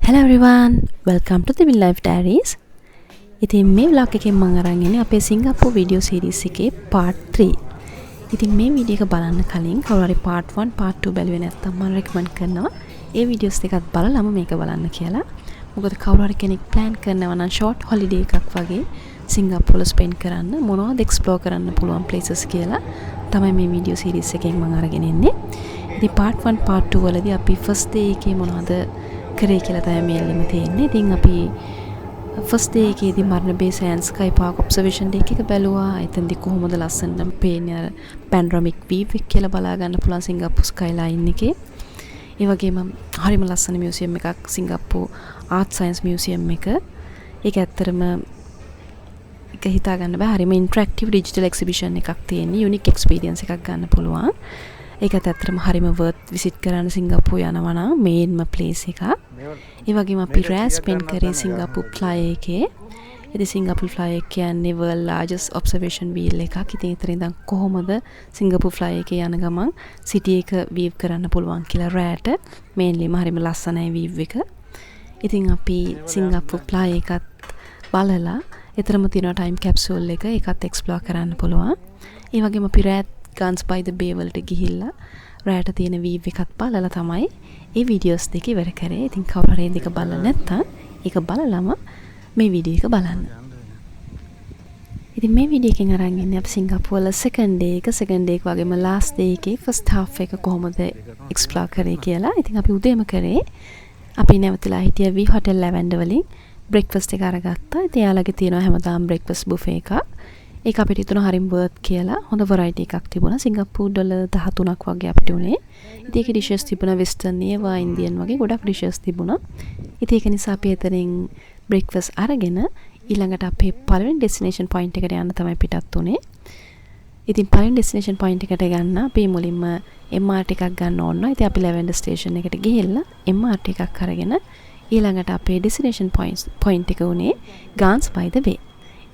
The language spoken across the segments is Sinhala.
Hello everyone, welcome to the Will Life Diaries. ඉතින් මේ vlog එකෙන් මම අරන් ඉන්නේ අපේ සිංගප්පූර් වීඩියෝ සීරීස් එකේ part 3. ඉතින් මේ වීඩියෝ එක බලන්න කලින් කවුරු හරි part 1 part 2 බැලුවේ නැත්නම් මම recommend කරනවා ඒ වීඩියෝස් දෙකත් බලලාම මේක බලන්න කියලා. මොකද කවුරු හරි කෙනෙක් plan කරනවා නම් short holiday එකක් වගේ සිංගප්පූර් ස්පෙන්ඩ් කරන්න මොනවද explore කරන්න පුළුවන් places කියලා තමයි මේ වීඩියෝ සීරීස් එකෙන් මම අරගෙන ඉන්නේ. ඉතින් part 1 part 2 වලදී අපි first day එකේ මොනවද කරේ කියලා තමයි මෙල්ලෙම තියෙන්නේ. ඉතින් අපි first day එකේදී මරණ බේ සෑන් ස්කයි පාක් ඔබ්සර්වේෂන් ඩේක් එක බැලුවා. එතෙන්දී කොහොමද ලස්සනට පේන්නේ අර පැනරොමික් වීව් එක කියලා බලා ගන්න පුළුවන් සිංගප්පූර් ස්කයි ලයින් එකේ. ඒ වගේම හරිම ලස්සන මියුසියම් එකක් සිංගප්පූර් ආර්ට් සයන්ස් මියුසියම් එක. ඒක ඇත්තටම එක හිතා ගන්න බෑ. හරිම ඉන්ටරැක්ටිව් ඩිජිටල් එක්සිබිෂන් එකක් තියෙන්නේ. යුනික් එක්ස්පීරියන්ස් එකක් ගන්න පුළුවන්. ඒකත් ඇත්තටම හරිම වර්ත් විසිට් කරන්න සිංගප්පූර් යනවා නම් මේන්ම ප්ලේස් එකක්. ඒ වගේම අපි රෑ ස්පෙන්ඩ් කරේ සිංගප්පූර් ෆ්ලයි එකේ. ඉතින් සිංගප්පූර් ෆ්ලයි එක කියන්නේ world largest observation wheel එකක්. ඉතින් ඒතර ඉඳන් කොහොමද සිංගප්පූර් ෆ්ලයි එකේ යන ගමන් සිටි එක වීව් කරන්න පුළුවන් කියලා රෑට මේන්ලිම හරිම ලස්සනයි වීව් එක. ඉතින් අපි සිංගප්පූර් ෆ්ලයි එකත් බලලා එතරම් තියෙන ටයිම් කැප්සූල් එක ඒකත් එක්ස්ප්ලෝර් කරන්න පුළුවන්. ඒ වගේම අපි රෑ Gardens by the Bay වලට ගිහිල්ලා රෑට තියෙන වීව් එකත් බලලා තමයි ඒ වීඩියෝස් දෙක ඉවර කරේ. ඉතින් කවුරු හරි දෙක බලලා නැත්නම් ඒක බලලම මේ වීඩියෝ එක බලන්න. ඉතින් මේ වීඩියෝ එකෙන් අරන් ඉන්නේ අපි සිංගප්පූර් වල second day එක වගේම last day එකේ first half එක කොහොමද explore කරේ කියලා. ඉතින් අපි උදේම කරේ අපි නැවතලා හිටිය V Hotel Lavender වලින් breakfast එක අරගත්තා. ඉතින් යාළුවගේ තියෙනවා හැමදාම breakfast buffet එකක්. ඒක අපිට හිතුණා හරිම worth කියලා. හොඳ variety එකක් තිබුණා. සිංගප්පූර් ඩොලර් 13ක් වගේ අපිට උනේ. ඉතින් ඒකේ dishes තිබුණා western ඒවා Indian වගේ ගොඩක් dishes තිබුණා. ඉතින් ඒක නිසා අපි එතනින් breakfast අරගෙන ඊළඟට අපේ පළවෙනි destination point එකට යන්න තමයි පිටත් උනේ. ඉතින් පළවෙනි destination point එකට ගන්න අපි මුලින්ම MRT එකක් ගන්න ඕන. ඉතින් අපි Lavender station එකට ගිහිල්ලා MRT එකක් අරගෙන ඊළඟට අපේ destination point එක උනේ Gardens by the Bay.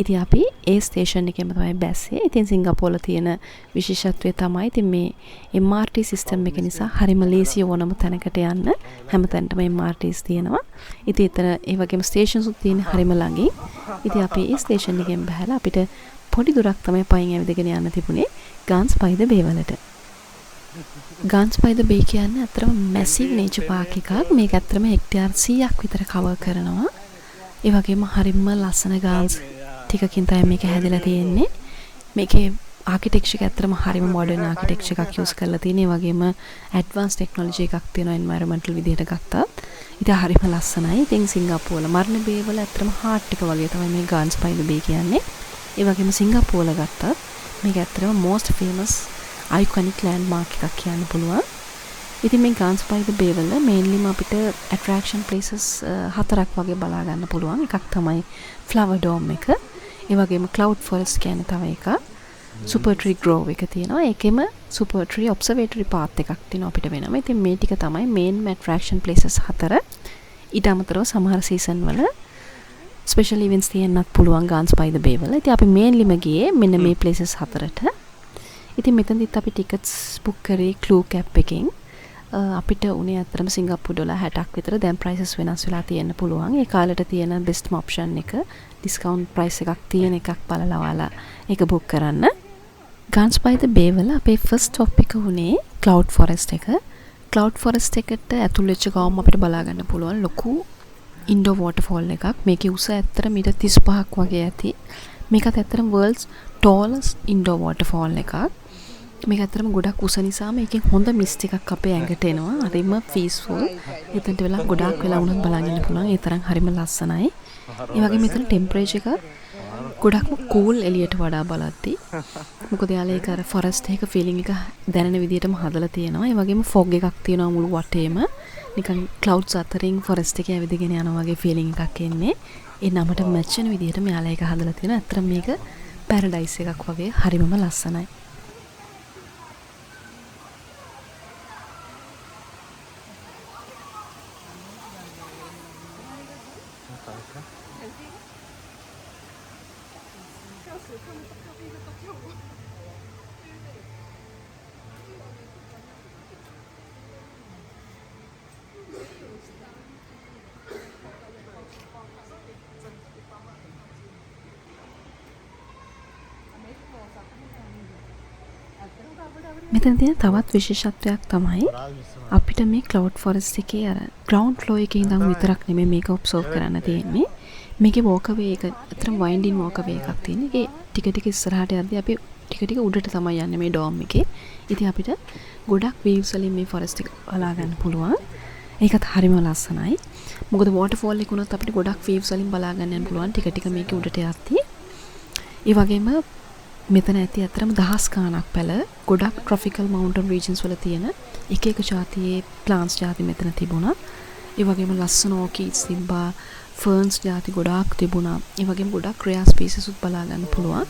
ඉතින් අපි ඒ ස්ටේෂන් එකේම තමයි බැස්සේ. ඉතින් සිංගප්පූර් වල තියෙන විශේෂත්වය තමයි ඉතින් මේ MRT සිස්ටම් එක නිසා හරිම ලේසිය ඕනම තැනකට යන්න හැමතැනටම MRTs තියෙනවා. ඉතින් එතන ඒ වගේම ස්ටේෂන්ස් උත් තියෙන හරිම ළඟින්. ඉතින් අපි ඒ ස්ටේෂන් එකෙන් බහලා අපිට පොඩි දුරක් තමයි පයින් ඇවිදගෙන යන්න තිබුණේ Gardens by the Bay වලට. Gardens by the Bay කියන්නේ අතරම මැසිව් නේචර් පාක් එකක්. මේක අතරම හෙක්ටයාර් 100ක් විතර කවර් කරනවා. ඒ වගේම හරිම ලස්සන ගාර්ඩන්ස් ටිකකින් තමයි මේක හැදලා තියෙන්නේ. මේකේ ආකිටෙක්චර් එක ඇත්තටම හරිම මොඩර්න් ආකිටෙක්චර් එකක් යූස් කරලා තියෙන. ඒ වගේම ඇඩ්වාන්ස් ටෙක්නොලොජි එකක් තියෙනවා එන්වයරන්මන්ටල් විදිහට ගත්තත්. ඉතින් හරිම ලස්සනයි. ඉතින් සිංගප්පූර් වල මරණ බේ වල ඇත්තටම හાર્ට් එක වගේ තමයි මේ Gardens by the Bay කියන්නේ. ඒ වගේම සිංගප්පූර් වල ගත්තත් මේක ඇත්තටම most famous iconic landmark එකක් කියන්න පුළුවන්. ඉතින් මේ Gardens by the Bay වල mainlyම අපිට attraction places 4ක් වගේ බලා ගන්න පුළුවන්. එකක් තමයි flower dome එක. ඒ වගේම cloud forest කියන්නේ තව එකක්. super tree grove එක තියෙනවා. ඒකෙම super tree observatory path එකක් තියෙනවා අපිට වෙනම. ඉතින් මේ ටික තමයි main attraction places 4. ඊට අමතරව සමහර season වල special events තියෙන්නත් පුළුවන් Gardens by the Bay වල. ඉතින් අපි mainlyම ගියේ මෙන්න මේ places 4ට. ඉතින් මෙතනදිත් අපි tickets book කරේ Klook app එකෙන්. අපිට උනේ අතරම සිංගප්පූර් ඩොලර් 60ක් විතර. දැන් prices වෙනස් වෙලා තියෙන්න පුළුවන්. ඒ කාලේට තියෙන best option එක discount price එකක් තියෙන එකක් බලලා ඔයාලා ඒක book කරන්න. Gardens by the Bay වල අපේ first stop එක උනේ cloud forest එක. cloud forest එකට ඇතුල් වෙච්ච ගමන් අපිට බලා ගන්න පුළුවන් ලොකු indoor waterfall එකක්. මේකේ උස ඇත්තට මීටර් 35ක් වගේ ඇති. මේකත් ඇත්තටම world's tallest indoor waterfall එකක්. මේක ඇත්තටම ගොඩක් උස නිසා මේකෙන් හොඳ මිස්ට් එකක් අපේ ඇඟට එනවා. හරිම peaceful. එතනට වෙලා ගොඩාක් වෙලා වුණත් බලන් ඉන්න පුළුවන්. ඒ තරම් හරිම ලස්සනයි. ඒ වගේම මෙතන ටෙම්පරේචර් එක ගොඩක්ම කූල් එළියට වඩා බලද්දී. මොකද යාලේ ඒක අර ෆොරස්ට් එක ෆීලිං එක දැනෙන විදිහටම හදලා තියෙනවා. ඒ වගේම ෆොග් එකක් තියෙනවා මුළු වටේම. නිකන් ක්ලවුඩ්ස් අතරින් ෆොරස්ට් එකේ ඇවිදගෙන යනවා වගේ ෆීලිං එකක් එන්නේ. ඒ නමට මැච් වෙන විදිහටම යාලා ඒක හදලා තියෙනවා. ඇත්තටම මේක පැරඩයිස් එකක් වගේ හරිමම ලස්සනයි. මෙතන තියෙන තවත් විශේෂත්වයක් තමයි අපිට මේ ක්ලවුඩ් ෆොරෙස්ට් එකේ අර ග්‍රවුන්ඩ් ෆ්ලෝ එකේ ඉඳන් විතරක් නෙමෙයි මේක ඔබ්සර්ව් කරන්න තියෙන්නේ. මේකේ වෝකවේ එක අතරම වයින්ඩින් වෝකවේ එකක් තියෙන. ඒකේ ටික ටික ඉස්සරහට යද්දී අපි ටික ටික උඩට තමයි යන්නේ මේ ඩෝම් එකේ. ඉතින් අපිට ගොඩක් වීව්ස් වලින් මේ ෆොරෙස්ට් එක බලා ගන්න පුළුවන්. ඒකත් හරිම ලස්සනයි. මොකද වෝටර්ෆෝල් එක උනත් අපිට ගොඩක් වීව්ස් වලින් බලා ගන්න යන්න පුළුවන් ටික ටික මේකේ උඩට යද්දී. ඒ වගේම මෙතන ඇති අතරම දහස් ගාණක් පැල ගොඩක් ට්‍රොපිකල් මවුන්ටන් රීජන්ස් වල තියෙන එක එක ජාතියේ ප්ලාන්ට්ස් ජාති මෙතන තිබුණා. ඒ වගේම ලස්සන ඕකිඩ්ස් තිබ්බා, ෆර්න්ස් ජාති ගොඩාක් තිබුණා. ඒ වගේම ගොඩක් රෙයාර් ස්පීසිස් උත් බලා ගන්න පුළුවන්.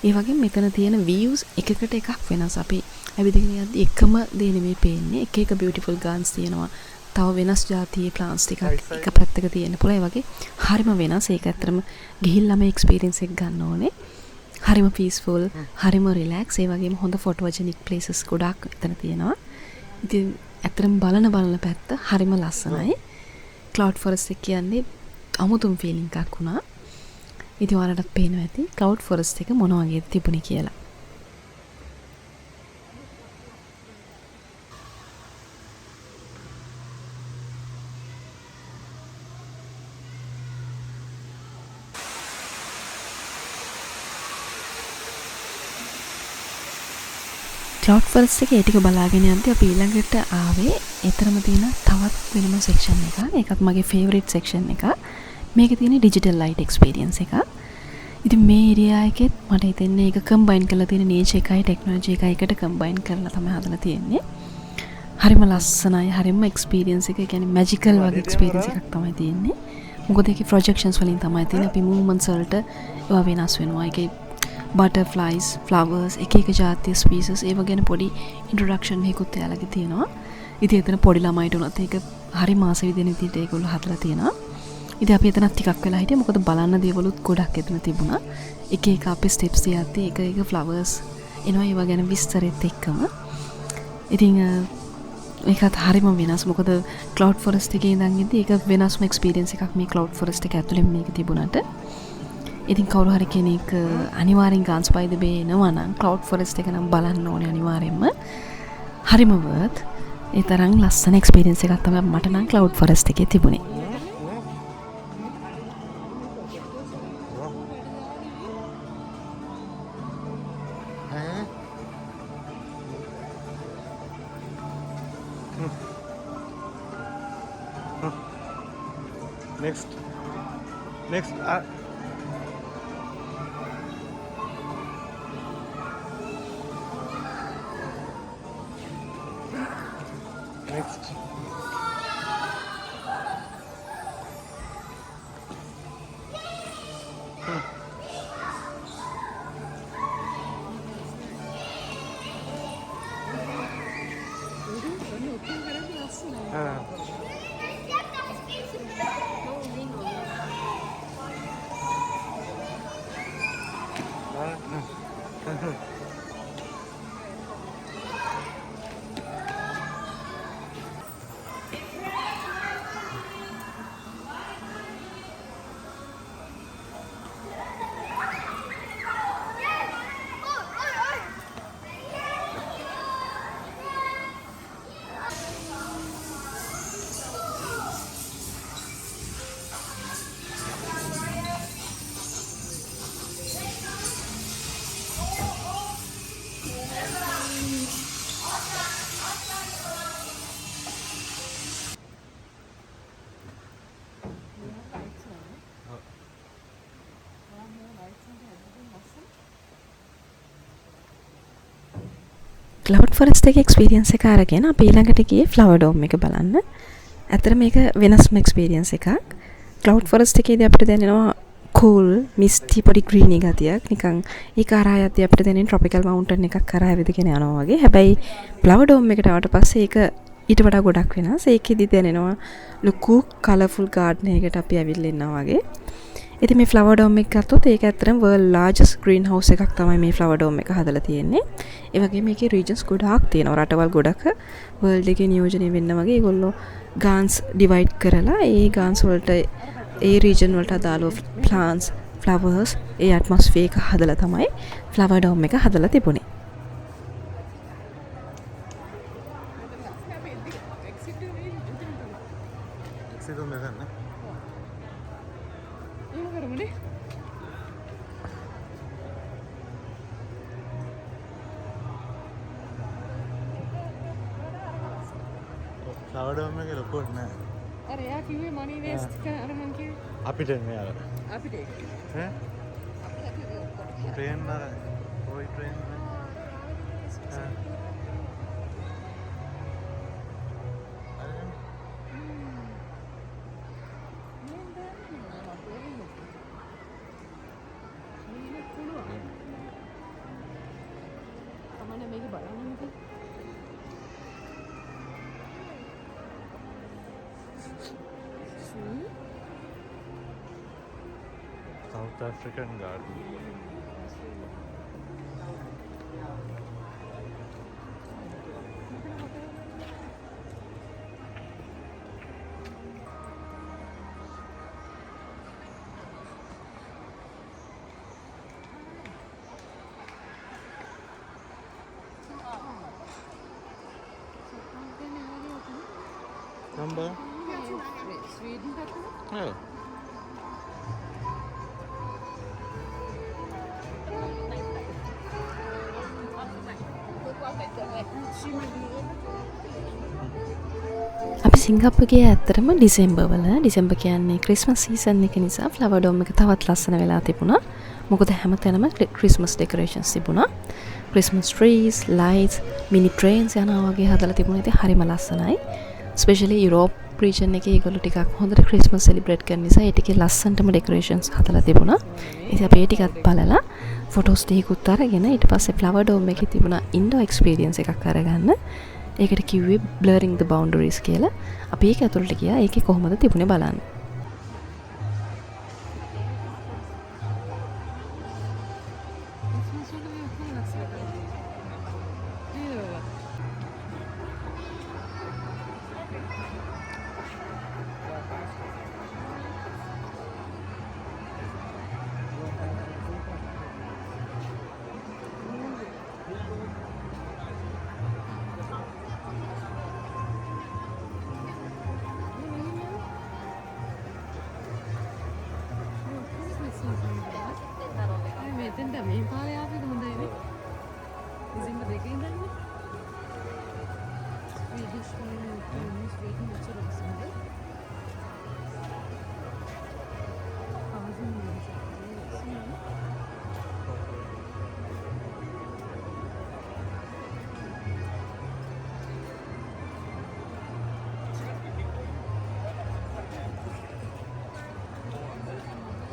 ඒ වගේම මෙතන තියෙන views එකකට එකක් වෙනස්. අපි ඇවිදගෙන යද්දී එකම දේ නෙමෙයි පේන්නේ. එක එක beautiful gardens තියෙනවා. තව වෙනස් ජාතියේ ප්ලාන්ට්ස් ටිකක් එක පැත්තක තියෙන්න පුළුවන්. ඒ වගේ හරිම වෙනස්. ඒක ඇත්තටම ගිහිල්ලාම එක්ස්පීරියන්ස් එක ගන්න ඕනේ. හරිම පීස්ෆුල්, හරිම රිලැක්ස්. ඒ වගේම හොඳ ෆොටෝජෙනික් ප්ලේසස් ගොඩක් එතන තියෙනවා. ඉතින් ඇත්තටම බලන පැත්ත හරිම ලස්සනයි. ක්ලවුඩ් ෆොරෙස්ට් එක කියන්නේ අමුතුම ෆීලිං එකක් වුණා. ඉතින් ඔයාලටත් පේනවා ඇති ක්ලවුඩ් ෆොරෙස්ට් එක මොන වගේද තිබුණේ කියලා. ක්ලවුඩ් ෆොරෙස්ට් එකේ ටික බලාගෙන යද්දී අපි ඊළඟට ආවේ එතරම් තියෙන තවත් වෙනම සෙක්ෂන් එකක්. ඒකත් මගේ ෆේවරිට් සෙක්ෂන් එක. මේකේ තියෙන ඩිජිටල් ලයිට් එක්ස්පීරියන්ස් එක. ඉතින් මේ ඒරියා එකෙත් මට හිතෙන්නේ ඒක කම්බයින් කරලා තියෙන නේචර් එකයි ටෙක්නොලොජි එකයි එකට කම්බයින් කරලා තමයි හදලා තියෙන්නේ. හරිම ලස්සනයි, හරිම එක්ස්පීරියන්ස් එක. ඒ කියන්නේ මැජිකල් වගේ එක්ස්පීරියන්ස් එකක් තමයි තියෙන්නේ. මොකද ඒකේ ප්‍රොජෙක්ෂන්ස් වලින් තමයි තියෙන්නේ. අපි මූවමන්ට්ස් වලට ඒවා වෙනස් වෙනවා. ඒකේ butterflies, flowers, එක එක ජාතිය ස්පීසස් ඒව ගැන පොඩි ඉන්ට්‍රොඩක්ෂන් එකකුත් එයාලගේ තියෙනවා. ඉතින් එතන පොඩි ළමයිට උනත් ඒක හරි මාස විදින විදිහට ඒගොල්ලෝ හදලා තියෙනවා. ඉතින් අපි එතනත් ටිකක් වෙලා හිටියා. මොකද බලන්න දේවලුත් ගොඩක් එතන තිබුණා. එක එක අපේ ස්ටෙප්ස් තියද්දී එක එක ෆ්ලවර්ස් එනවා ඒව ගැන විස්තරෙත් එක්කම. ඉතින් ඒකත් හරිම වෙනස්. මොකද ක්ලවුඩ් ෆොරෙස්ට් එකේ ඉඳන් ඉඳි ඒක වෙනස්ම එක්ස්පීරියන්ස් එකක් මේ ක්ලවුඩ් ෆොරෙස්ට් එක ඇතුලේ මේක තිබුණාට. ඉතින් කවුරු හරි කෙනෙක් අනිවාර්යෙන් Gardens by the Bay එනවා නම් ක්ලවුඩ් ෆොරෙස්ට් එක නම් බලන්න ඕනේ අනිවාර්යෙන්ම. හරිම worth. ඒ තරම් ලස්සන එක්ස්පීරියන්ස් එකක් තමයි මට නම් ක්ලවුඩ් ෆොරෙස්ට් එකේ තිබුණේ. Next. Next. Next. Cloud forest එකේ එක්ස්පීරියන්ස් එක අරගෙන අපි ඊළඟට ගියේ ෆ්ලවර් ඩෝම් එක බලන්න. ඇත්තට මේක වෙනස්ම එක්ස්පීරියන්ස් එකක්. ක්ලවුඩ් ෆොරෙස්ට් එකේදී අපිට දැනෙනවා cool, misty පොඩි green ගතියක්. නිකන් ඒක හරහා යද්දී අපිට දැනෙන tropical mountain එකක් කරා ඇවිදගෙන යනවා වගේ. හැබැයි ෆ්ලවර් ඩෝම් එකට ආවට පස්සේ ඒක ඊට වඩා ගොඩක් වෙනස්. ඒකෙදි දැනෙනවා ලොකු colourful garden එකකට අපි ඇවිල්ලා ඉන්නවා වගේ. ඉතින් මේ ෆ්ලවර් ඩෝම් එක ගත්තොත් ඒක ඇත්තටම world largest greenhouse එකක් තමයි මේ ෆ්ලවර් ඩෝම් එක හදලා තියෙන්නේ. ඒ වගේම මේකේ regions ගොඩාක් තියෙනවා. රටවල් ගොඩක world එකේ නියෝජනය වෙන්න වගේ ඒගොල්ලෝ gardens divide කරලා ඒ gardens වලට ඒ region වලට අදාළව plants, flowers, ඒ atmosphere එක හදලා තමයි ෆ්ලවර් ඩෝම් එක හදලා තිබුණේ. itu medan na. Ini කරමු නේ. Flower dome එක ලොකුවට නෑ. අර එයා කිව්වේ money waste කරන අර මං කිව්වේ. අපිට මෙයාල. අපිට ඒක. ඈ? ट्रेन ना कोई ट्रेन ना. South African garden. Number? Sweden Oh. අපි සිංගප්පූගේ ඇත්තටම ඩිසෙම්බර් වල ඩිසෙම්බර් කියන්නේ ක්‍රිස්මස් සීසන් එක නිසා ෆ්ලවර් ඩෝම් එක තවත් ලස්සන වෙලා තිබුණා. මොකද හැමතැනම ක්‍රිස්මස් ඩෙකොරේෂන්ස් තිබුණා. ක්‍රිස්මස් ට්‍රීස්, ලයිට්ස්, මිනි ට්‍රේන්ස් යනවා වගේ හදලා තිබුණා. ඉතින් හරිම ලස්සනයි. ස්පෙෂලි යුරෝප් රීජන් එකේ ඒගොල්ලෝ ටිකක් හොඳට ක්‍රිස්මස් සෙලිබ්‍රේට් කරන නිසා ඒ ටිකේ ලස්සනටම ඩෙකොරේෂන්ස් හදලා තිබුණා. ඉතින් අපි ඒ ටිකත් බලලා ෆොටෝස් ටිකකුත් අරගෙන ඊට පස්සේ ෆ්ලවර් ඩෝම් එකේ තිබුණා ඉන්ඩෝර් එක්ස්පීරියන්ස් එකක් අරගන්න. ඒකට කිව්වේ blurring the boundaries කියලා. අපි ඒක ඇතුළට ගියා. ඒකේ කොහොමද තිබුණේ බලන්න. මේ පාරේ ආපේද හොඳයි නේ. ඩිසෙම්බර් දෙකේ ඉඳන්නේ. ස්වීඩිෂ් මිනිස් වේටින් ඉච්චරස් නේද?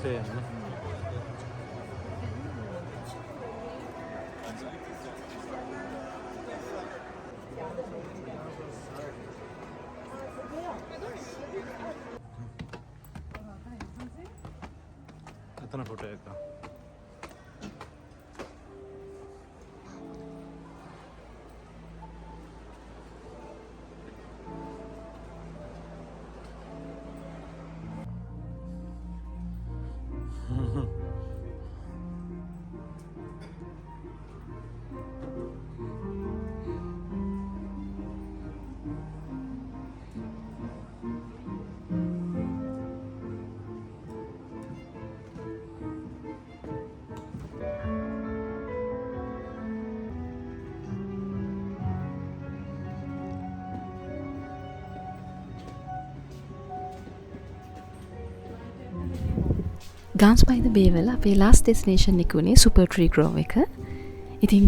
Same. कितना फोटो है का Gardens by the Bay වල අපේ last destination එක උනේ Super Tree Grove එක. ඉතින්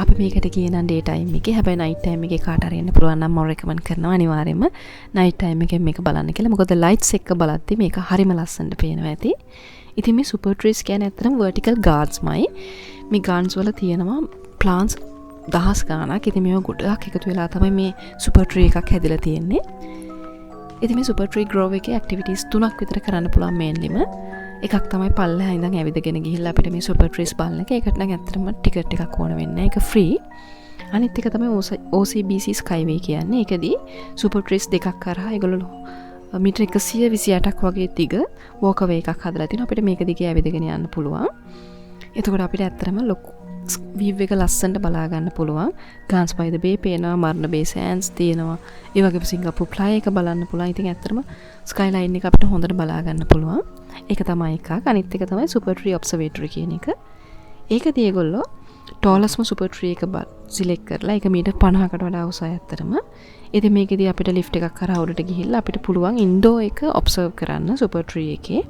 අපි මේකට ගියේ නම් day time එකේ. හැබැයි night time එකේ කාට හරි එන්න පුළුවන් නම් මම recommend කරනවා අනිවාර්යයෙන්ම night time එකෙන් මේක බලන්න කියලා. මොකද lights එක්ක බලද්දි මේක හරිම ලස්සනට පේනවා ඇති. ඉතින් මේ Super Trees කියන්නේ ඇත්තටම vertical gardensමයි. මේ gardens වල තියෙනවා plants දහස් ගාණක්. ඉතින් මේවා ගොඩක් එකතු වෙලා තමයි මේ Super Tree එකක් හැදිලා තියෙන්නේ. ඉතින් මේ Super Tree Grove එකේ activities 3ක් විතර කරන්න පුළුවන් mainlyම. එකක් තමයි පල්ලෙහා ඉඳන් ඇවිදගෙන ගිහිල්ලා අපිට මේ සුපර් ට්‍රීස් බලන එක. ඒකට නම් ඇත්තටම ටිකට් එකක් ඕන වෙන්නේ නැහැ. ඒක ෆ්‍රී. අනිත් එක තමයි OCBC Skyway කියන්නේ. ඒකදී සුපර් ට්‍රීස් දෙකක් කරා ඒගොල්ලෝ මීටර 128ක් වගේ දිග වෝක් අවේ එකක් හදලා තිනවා. අපිට මේක දිගේ ඇවිදගෙන යන්න පුළුවන්. එතකොට අපිට ඇත්තටම ලොකු වීව් එක ලස්සනට බලා ගන්න පුළුවන්. Gardens by the Bay පේනවා, Marina Bay Sands තියෙනවා. ඒ වගේම සිංගප්පූර් ප්ලයි එක බලන්න පුළුවන්. ඉතින් ඇත්තටම ස්කයිලයින් එක අපිට හොඳට බලා ගන්න පුළුවන්. ඒක තමයි එකක්. අනිත් එක තමයි සුපර් ට්‍රී ඔබ්සර්වේටරි කියන එක. ඒකදී ඒගොල්ලෝ ටෝලස්ම සුපර් ට්‍රී එක සිලෙක්ට් කරලා ඒක මීටර් 50කට වඩා උසයි ඇත්තටම. ඉතින් මේකෙදී අපිට ලිෆ්ට් එකක් කරා උඩට ගිහිල්ලා අපිට පුළුවන් ඉන්ඩෝර් එක ඔබ්සර්ව් කරන්න සුපර් ට්‍රී එකේ.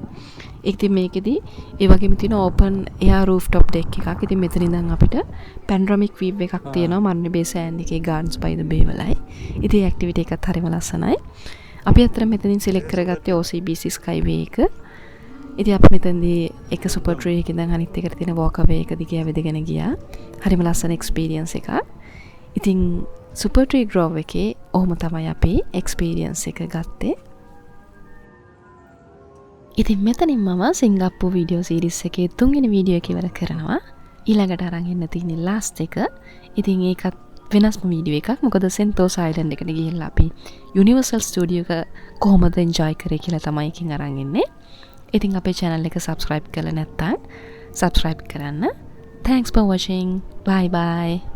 ඉතින් මේකෙදී ඒ වගේම තියෙන ඕපන් එයා රූෆ්ටොප් ඩෙක් එකක්. ඉතින් මෙතන ඉඳන් අපිට පැනරොමික් වීව් එකක් තියෙනවා Marina Bay Sands එකේ Gardens by the Bay වලයි. ඉතින් ඇක්ටිවිටි එකත් හරිම ලස්සනයි. අපි අතර මෙතනින් සිලෙක්ට් කරගත්තේ OCBC Skyway එක. ඉතින් අපි මෙතනදී එක සුපර් ට්‍රී එකකින් දැන් අනිත් එකට තියෙන වෝකවේ එක දිගේ ඇවිදගෙන ගියා. හරිම ලස්සන එක්ස්පීරියන්ස් එකක්. ඉතින් සුපර් ට්‍රී ග්‍රෝව් එකේ ඔහොම තමයි අපි එක්ස්පීරියන්ස් එක ගත්තේ. ඉතින් මෙතනින් මම සිංගප්පූර් වීඩියෝ සීරීස් එකේ 3 වෙනි වීඩියෝ එක ඉවර කරනවා. ඊළඟට අරන් එන්න තියෙන්නේ ලාස්ට් එක. ඉතින් ඒකත් වෙනස්ම වීඩියෝ එකක්. මොකද සෙන්තෝස් අයිලන්ඩ් එකට ගිහිල්ලා අපි යුනිවර්සල් ස්ටුඩියෝ එක කොහොමද එන්ජොයි කරේ කියලා තමයි එකකින් අරන් එන්නේ. ඉතින් අපේ channel එක subscribe කරලා නැත්නම් subscribe කරන්න. Thanks for watching. Bye bye.